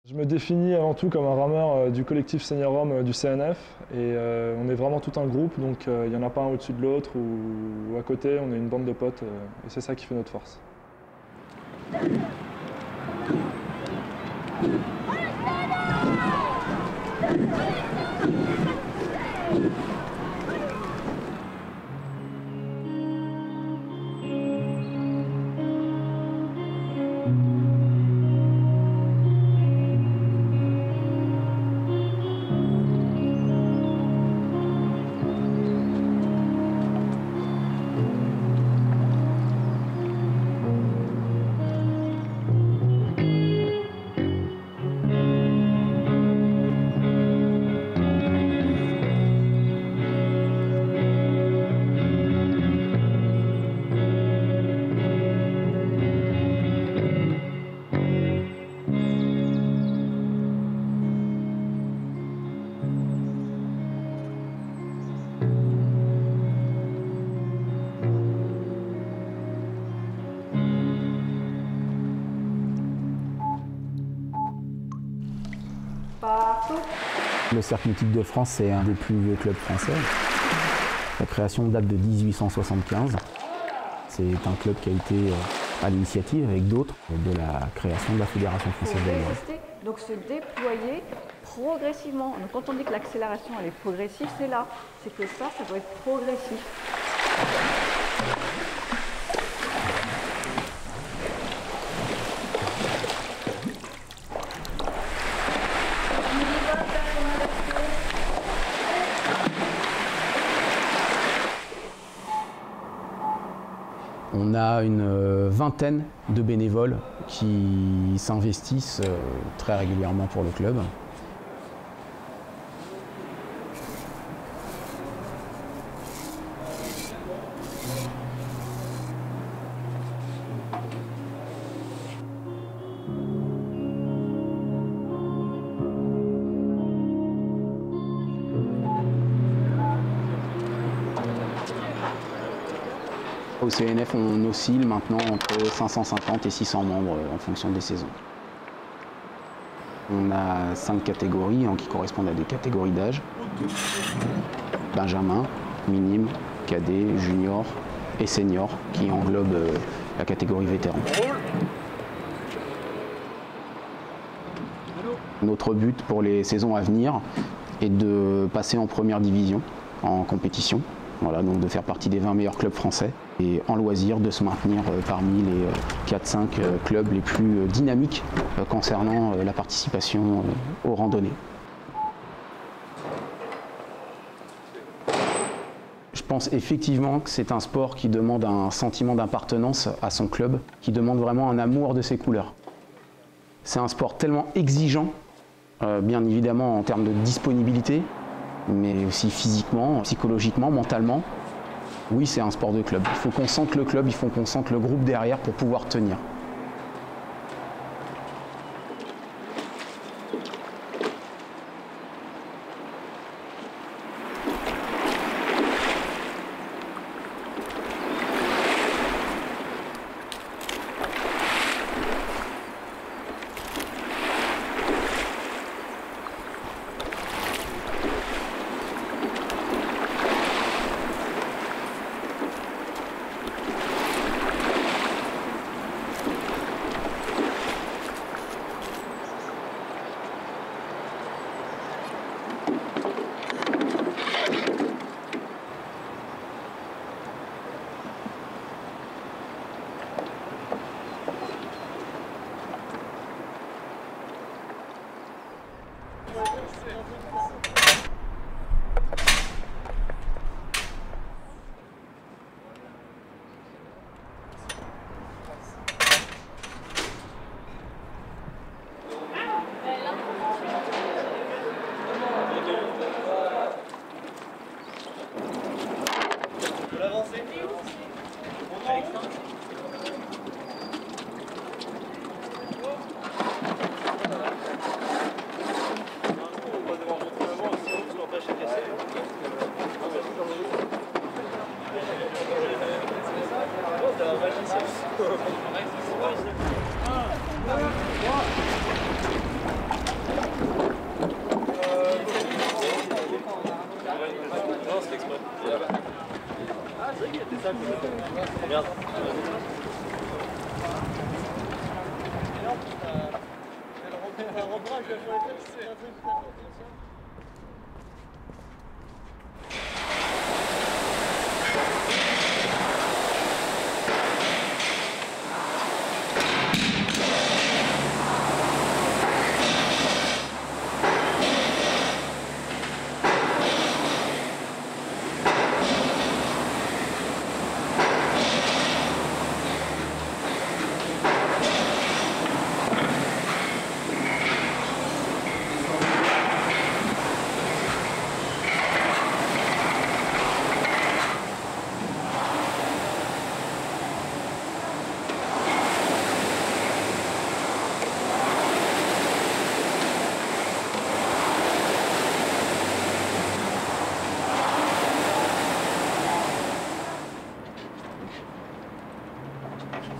Je me définis avant tout comme un rameur du collectif Senior Rome du CNF et on est vraiment tout un groupe, donc il n'y en a pas un au-dessus de l'autre ou à côté, on est une bande de potes et c'est ça qui fait notre force. Le Cercle Nautique de France, c'est un des plus vieux clubs français. La création date de 1875. C'est un club qui a été à l'initiative, avec d'autres, de la création de la Fédération française de voile. Donc se déployer progressivement. Donc quand on dit que l'accélération elle est progressive, c'est là. C'est que ça doit être progressif. On a une vingtaine de bénévoles qui s'investissent très régulièrement pour le club. Au CNF, on oscille maintenant entre 550 et 600 membres en fonction des saisons. On a 5 catégories qui correspondent à des catégories d'âge. Benjamin, minime, cadet, junior et senior qui englobent la catégorie vétéran. Notre but pour les saisons à venir est de passer en première division en compétition. Voilà, donc de faire partie des 20 meilleurs clubs français et en loisir de se maintenir parmi les 4-5 clubs les plus dynamiques concernant la participation aux randonnées. Je pense effectivement que c'est un sport qui demande un sentiment d'appartenance à son club, qui demande vraiment un amour de ses couleurs. C'est un sport tellement exigeant, bien évidemment en termes de disponibilité, mais aussi physiquement, psychologiquement, mentalement. Oui, c'est un sport de club. Il faut qu'on sente le club, il faut qu'on sente le groupe derrière pour pouvoir tenir.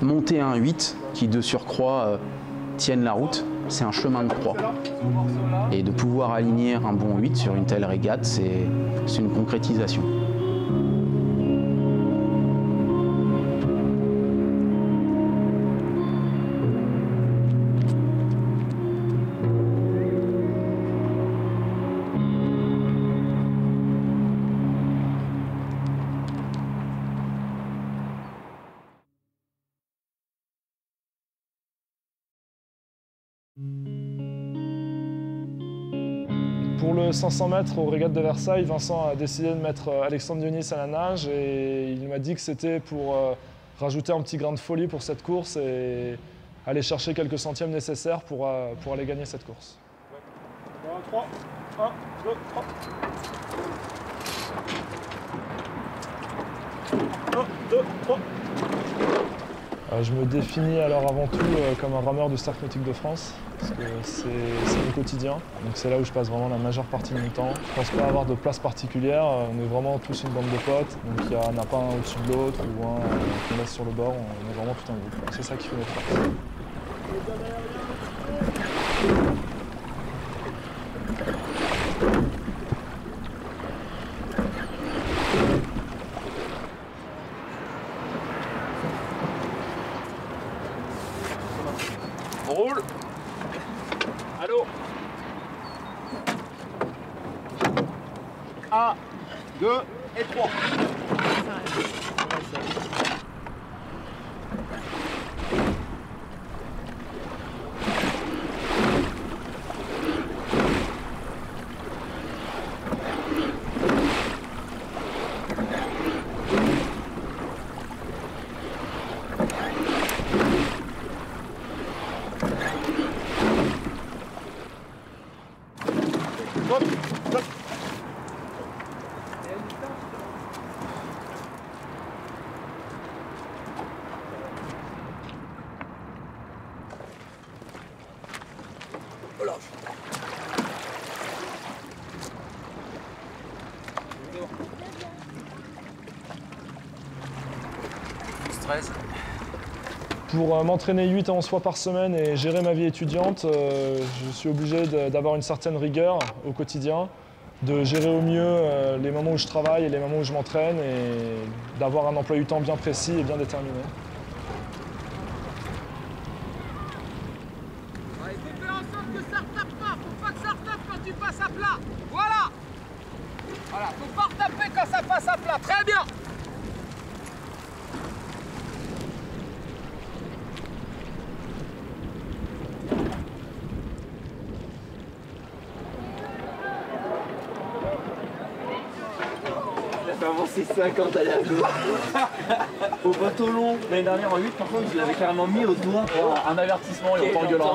Monter un 8 qui de surcroît tienne la route, c'est un chemin de croix. Et de pouvoir aligner un bon 8 sur une telle régate, c'est une concrétisation. Pour le 500 mètres aux régates de Versailles, Vincent a décidé de mettre Alexandre Dionis à la nage et il m'a dit que c'était pour rajouter un petit grain de folie pour cette course et aller chercher quelques centièmes nécessaires pour aller gagner cette course. 3, 1, 2, 3. 1, 2, 3. Je me définis alors avant tout comme un rameur du Cercle Nautique de France, parce que c'est mon quotidien, donc c'est là où je passe vraiment la majeure partie de mon temps. Je ne pense pas avoir de place particulière, on est vraiment tous une bande de potes, donc il n'y en a pas un au-dessus de l'autre ou un qu'on laisse sur le bord, on est vraiment tout un groupe. C'est ça qui fait notre force. On roule. Allô. 1, 2 et 3. Stop, stop. Voilà. Stress. Pour m'entraîner 8 à 11 fois par semaine et gérer ma vie étudiante, je suis obligé d'avoir une certaine rigueur au quotidien, de gérer au mieux les moments où je travaille et les moments où je m'entraîne et d'avoir un emploi du temps bien précis et bien déterminé. Il faut faire en sorte que ça retape pas, faut pas que ça retape quand tu passes à plat. Voilà. Voilà, faut pas retaper quand ça passe à plat. Très bien. Avancé 50 à la gauche. Au bateau long, l'année dernière en 8, par contre, je l'avais carrément mis au doigt. Un avertissement et on t'en gueulera.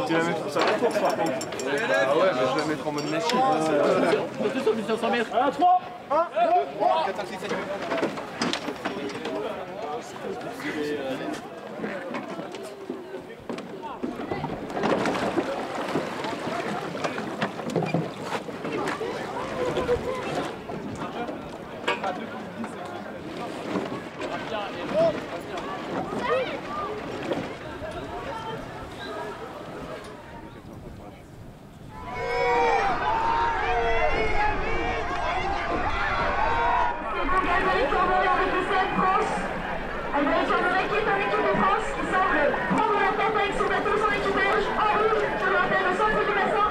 Tu la mets sur la course par contre. Ah ouais, mais je vais la mettre en mode machine. Surtout sur du 500 mètres. 1, 3, 1, 2, 3. qui est en équipe de France semble prendre la tête avec son bateau, son équipage. En route, je le rappelle, au centre du bassin.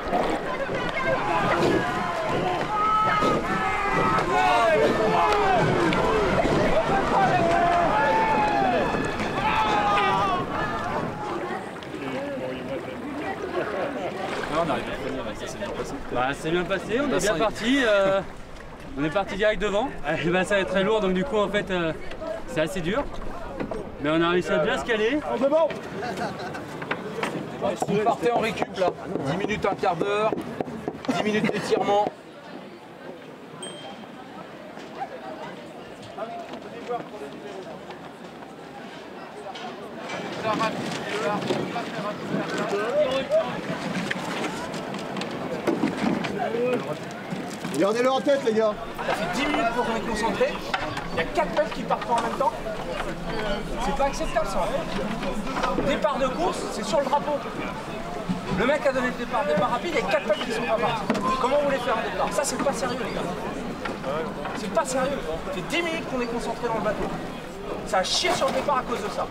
On arrive à finir, ça s'est bien passé. Bah, c'est bien passé, on est bien parti. On est parti direct devant. Le bassin est très lourd, donc du coup, en fait, c'est assez dur. Mais on a réussi à bien se caler. Vous partez en récup là. 10 minutes, un quart d'heure, 10 minutes d'étirement. Gardez-le en tête, les gars. Ça fait 10 minutes pour qu'on est concentré. Il y a 4 mecs qui partent pas en même temps. C'est pas acceptable ça. Départ de course, c'est sur le drapeau. Le mec a donné le départ rapide, il y a 4 mecs qui sont pas partis. Comment vous voulez faire un départ? Ça, c'est pas sérieux, les gars. C'est pas sérieux. Ça fait 10 minutes qu'on est concentré dans le bateau. Ça a chié sur le départ à cause de ça.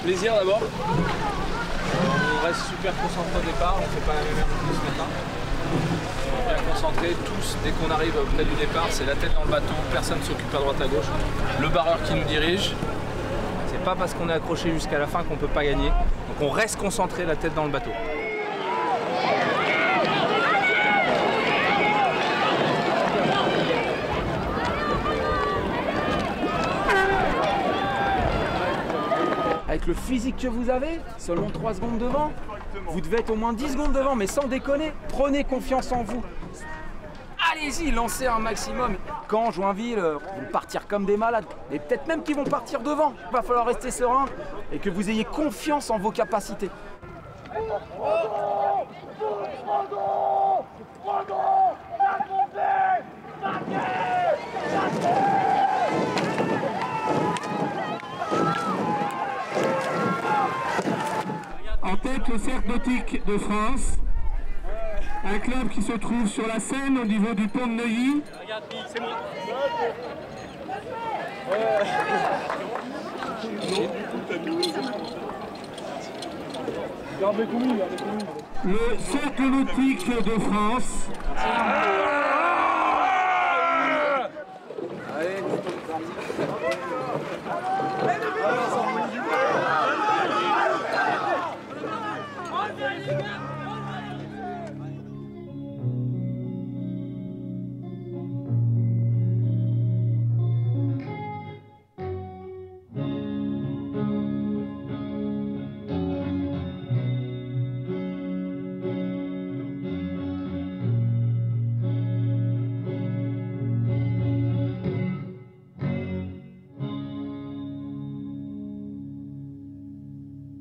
Plaisir d'abord. On reste super concentré au départ, on ne fait pas la même heure que ce matin. On est bien concentrés tous, dès qu'on arrive près du départ, c'est la tête dans le bateau, personne ne s'occupe à droite à gauche. Le barreur qui nous dirige, c'est pas parce qu'on est accroché jusqu'à la fin qu'on ne peut pas gagner. Donc on reste concentré, la tête dans le bateau. Avec le physique que vous avez, seulement 3 secondes devant, vous devez être au moins 10 secondes devant, mais sans déconner, prenez confiance en vous. Allez-y, lancez un maximum. Caen, Joinville, vont partir comme des malades. Et peut-être même qu'ils vont partir devant. Il va falloir rester serein et que vous ayez confiance en vos capacités. En tête, le Cercle Nautique de France, un club qui se trouve sur la Seine au niveau du pont de Neuilly. Regarde, c'est moi. Le Cercle Nautique de France. Allez,